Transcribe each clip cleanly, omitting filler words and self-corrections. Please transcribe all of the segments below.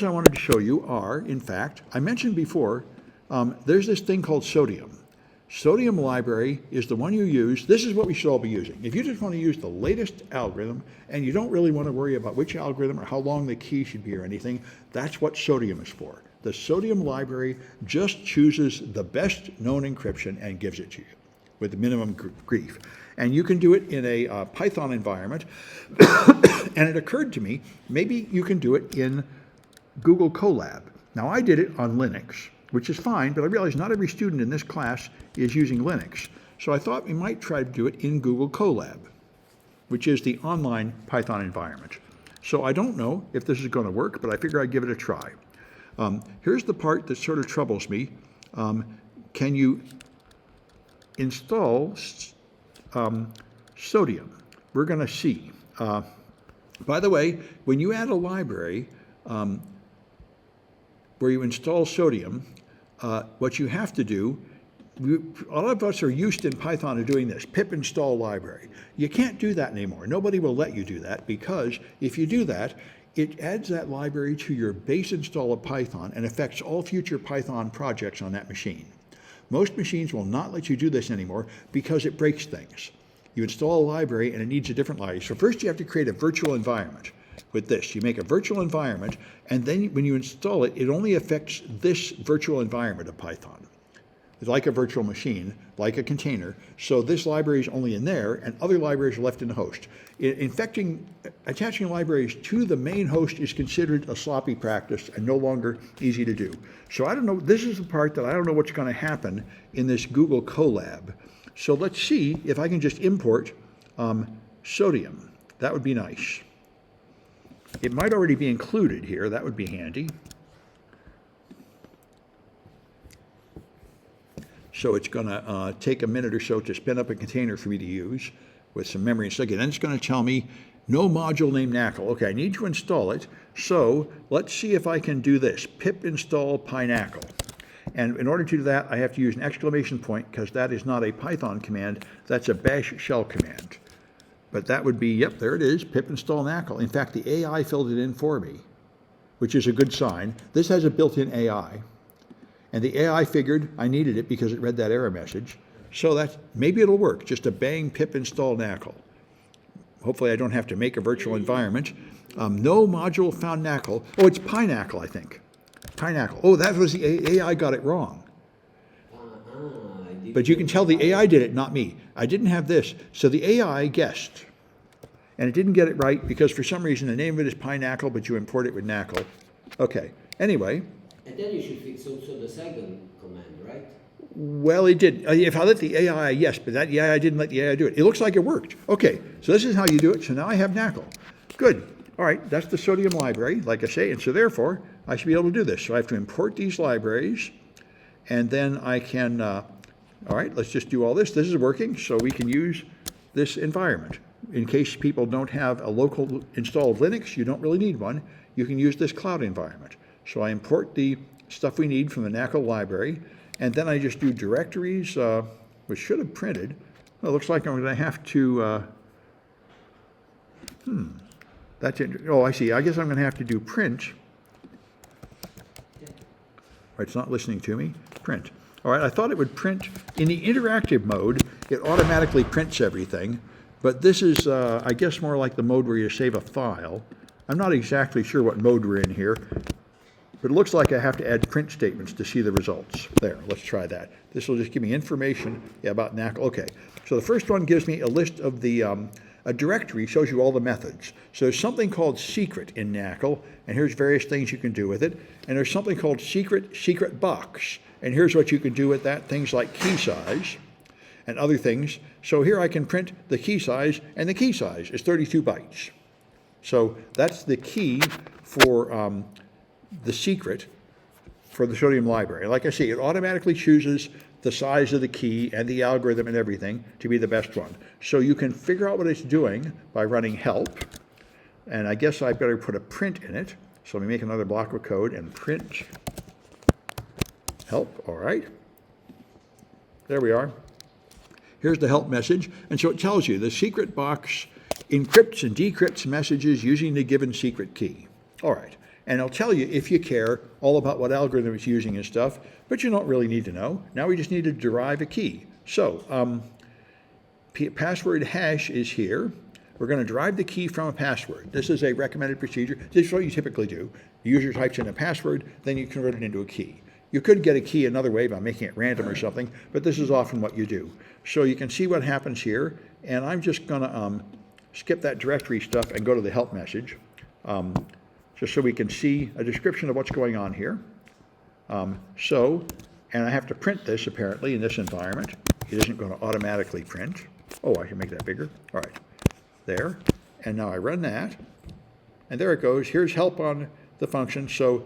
I wanted to show you are, in fact, I mentioned before, there's this thing called sodium. Sodium library is the one you use. This is what we should all be using. If you just want to use the latest algorithm and you don't really want to worry about which algorithm or how long the key should be or anything, that's what sodium is for. The sodium library just chooses the best known encryption and gives it to you with the minimum grief. And you can do it in a Python environment. And it occurred to me, maybe you can do it in Google Colab. Now, I did it on Linux, which is fine, but I realized not every student in this class is using Linux. So I thought we might try to do it in Google Colab, which is the online Python environment. So I don't know if this is going to work, but I figure I'd give it a try. Here's the part that sort of troubles me. Can you install sodium? We're going to see. By the way, when you add a library where you install sodium, what you have to do, a lot of us are used in Python to doing this, pip install library. You can't do that anymore. Nobody will let you do that, because if you do that, it adds that library to your base install of Python and affects all future Python projects on that machine. Most machines will not let you do this anymore because it breaks things. You install a library and it needs a different library. So first you have to create a virtual environment. With this, you make a virtual environment, and then when you install it, it only affects this virtual environment of Python. It's like a virtual machine, like a container. So this library is only in there, and other libraries are left in the host. Attaching libraries to the main host is considered a sloppy practice and no longer easy to do. So I don't know, this is the part that I don't know what's going to happen in this Google Colab. So let's see if I can just import sodium. That would be nice. It might already be included here. That would be handy. So it's going to take a minute or so to spin up a container for me to use with some memory and stuff. And then it's going to tell me no module named NACL. Okay, I need to install it. So let's see if I can do this. Pip install pynacl. And in order to do that, I have to use an exclamation point, because that is not a Python command. That's a bash shell command. But that would be, yep, there it is, pip install NACL. In fact, the AI filled it in for me, which is a good sign. This has a built-in AI. And the AI figured I needed it because it read that error message. So that's, maybe it'll work, just a bang pip install NACL. Hopefully I don't have to make a virtual environment. No module found NACL. Oh, it's pynacl, I think. Pynacl. Oh, that was the AI got it wrong. But you can tell the AI did it, not me. I didn't have this. So the AI guessed. And it didn't get it right because for some reason the name of it is pynacl, but you import it with NACL. Okay. Anyway. And then you should fix also the second command, right? Well, it did. If I let the AI, yes, but that AI didn't let the AI do it. It looks like it worked. Okay. So this is how you do it. So now I have NACL. Good. All right. That's the sodium library, like I say. And so therefore, I should be able to do this. So I have to import these libraries. And then I can... all right, let's just do all this. This is working, so we can use this environment. In case people don't have a local install of Linux, you don't really need one. You can use this cloud environment. So I import the stuff we need from the NACL library, and then I just do directories, which should have printed. Well, it looks like I'm going to have to, that's interesting. Oh, I see. I guess I'm going to have to do print. Right, it's not listening to me. Print. All right, I thought it would print. In the interactive mode, it automatically prints everything, but this is, I guess, more like the mode where you save a file. I'm not exactly sure what mode we're in here, but it looks like I have to add print statements to see the results. There, let's try that. This will just give me information about NACL. Okay, so the first one gives me a list of the, a directory shows you all the methods. So there's something called secret in NACL, and here's various things you can do with it. And there's something called secret box. And here's what you can do with that, things like key size and other things. So here I can print the key size, and the key size is 32 bytes. So that's the key for the secret for the sodium library. Like I say, it automatically chooses the size of the key and the algorithm and everything to be the best one. So you can figure out what it's doing by running help. And I guess I better put a print in it. So let me make another block of code and print help. All right. There we are. Here's the help message. And so it tells you the secret box encrypts and decrypts messages using the given secret key. All right. And it'll tell you, if you care, all about what algorithm it's using and stuff, but you don't really need to know. Now we just need to derive a key. So, password hash is here. We're going to derive the key from a password. This is a recommended procedure. This is what you typically do. The user types in a password, then you convert it into a key. You could get a key another way by making it random or something, but this is often what you do. So you can see what happens here, and I'm just going to skip that directory stuff and go to the help message, just so we can see a description of what's going on here. And I have to print this apparently in this environment. It isn't going to automatically print. Oh, I can make that bigger. All right, there. And now I run that, and there it goes. Here's help on the function. So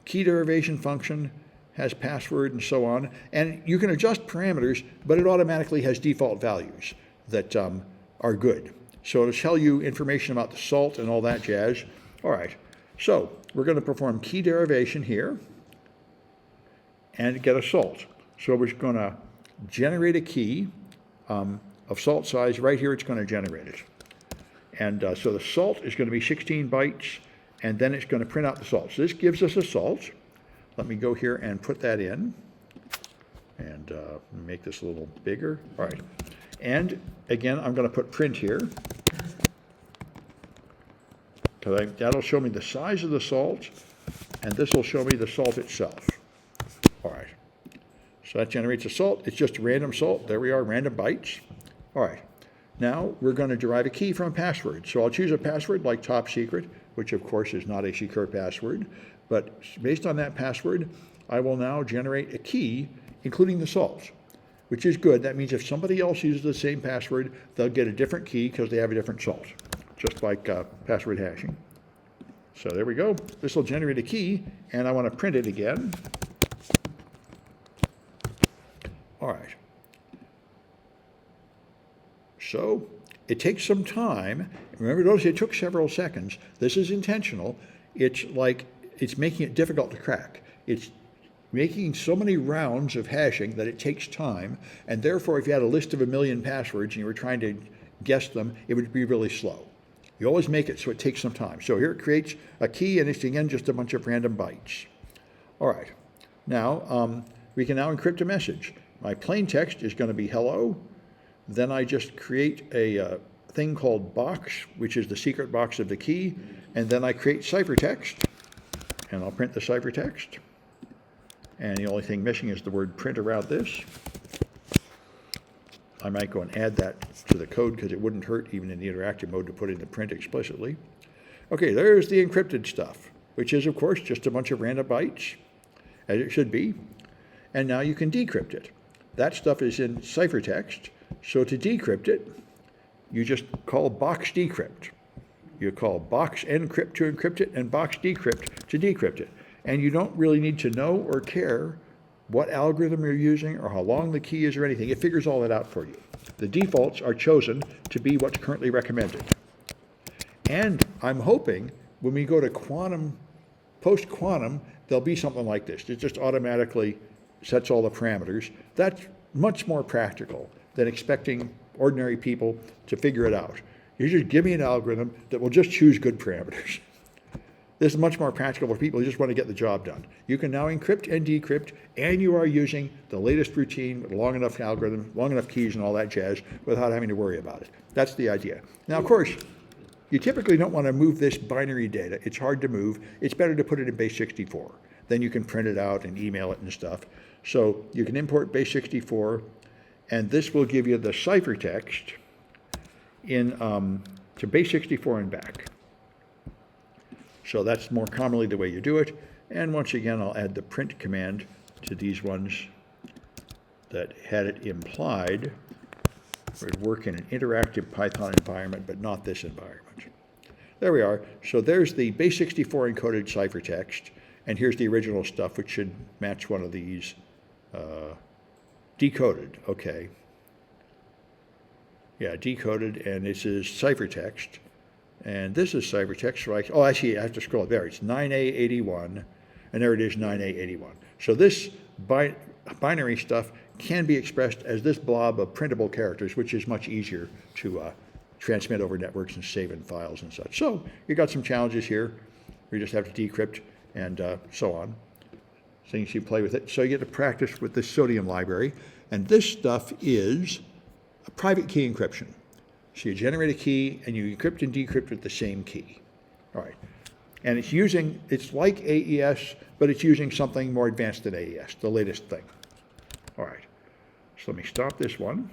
key derivation function has password and so on. And you can adjust parameters, but it automatically has default values that are good. So it'll tell you information about the salt and all that jazz. All right, so we're going to perform key derivation here and get a salt. So we're going to generate a key of salt size. Right here, it's going to generate it. And so the salt is going to be 16 bytes, and then it's going to print out the salt. So this gives us a salt. Let me go here and put that in, and make this a little bigger. All right. And again, I'm going to put print here, because that'll show me the size of the salt, and this will show me the salt itself. All right. So that generates a salt. It's just a random salt. There we are, random bytes. All right. Now we're going to derive a key from a password. So I'll choose a password like top secret, which of course is not a secure password. But based on that password, I will now generate a key, including the salt, which is good. That means if somebody else uses the same password, they'll get a different key because they have a different salt, just like password hashing. So there we go. This will generate a key, and I want to print it again. All right. So it takes some time. Remember, notice it took several seconds. This is intentional. It's making it difficult to crack. It's making so many rounds of hashing that it takes time, and therefore if you had a list of 1 million passwords and you were trying to guess them, it would be really slow. You always make it so it takes some time. So here it creates a key, and it's again just a bunch of random bytes. All right, now we can now encrypt a message. My plain text is going to be hello. Then I just create a thing called box, which is the secret box of the key, and then I create ciphertext, and I'll print the ciphertext. And the only thing missing is the word print around this. I might go and add that to the code because it wouldn't hurt even in the interactive mode to put in the print explicitly. Okay, there's the encrypted stuff, which is of course just a bunch of random bytes, as it should be. And now you can decrypt it. That stuff is in ciphertext. So to decrypt it, you just call box decrypt. You call box encrypt to encrypt it and box decrypt to decrypt it. And you don't really need to know or care what algorithm you're using or how long the key is or anything. It figures all that out for you. The defaults are chosen to be what's currently recommended. And I'm hoping when we go to quantum, post-quantum, there'll be something like this. It just automatically sets all the parameters. That's much more practical than expecting ordinary people to figure it out. You just give me an algorithm that will just choose good parameters. This is much more practical for people who just want to get the job done. You can now encrypt and decrypt, and you are using the latest routine with long enough algorithm, long enough keys and all that jazz without having to worry about it. That's the idea. Now, of course, you typically don't want to move this binary data. It's hard to move. It's better to put it in base 64. Then you can print it out and email it and stuff. So you can import base 64, and this will give you the ciphertext in to base 64 and back. So that's more commonly the way you do it. And once again, I'll add the print command to these ones that had it implied it would work in an interactive Python environment, but not this environment. There we are. So there's the base 64 encoded ciphertext, and here's the original stuff, which should match one of these decoded. Okay. Yeah, decoded, and this is ciphertext. And this is ciphertext, so I see, I have to scroll there. It's 9A81, and there it is, 9A81. So this binary stuff can be expressed as this blob of printable characters, which is much easier to transmit over networks and save in files and such. So you got some challenges here, where you just have to decrypt and so on. Things you play with it. So you get to practice with this sodium library. And this stuff is a private key encryption. So you generate a key and you encrypt and decrypt with the same key. All right. And it's like AES, but it's using something more advanced than AES, the latest thing. All right. So let me stop this one.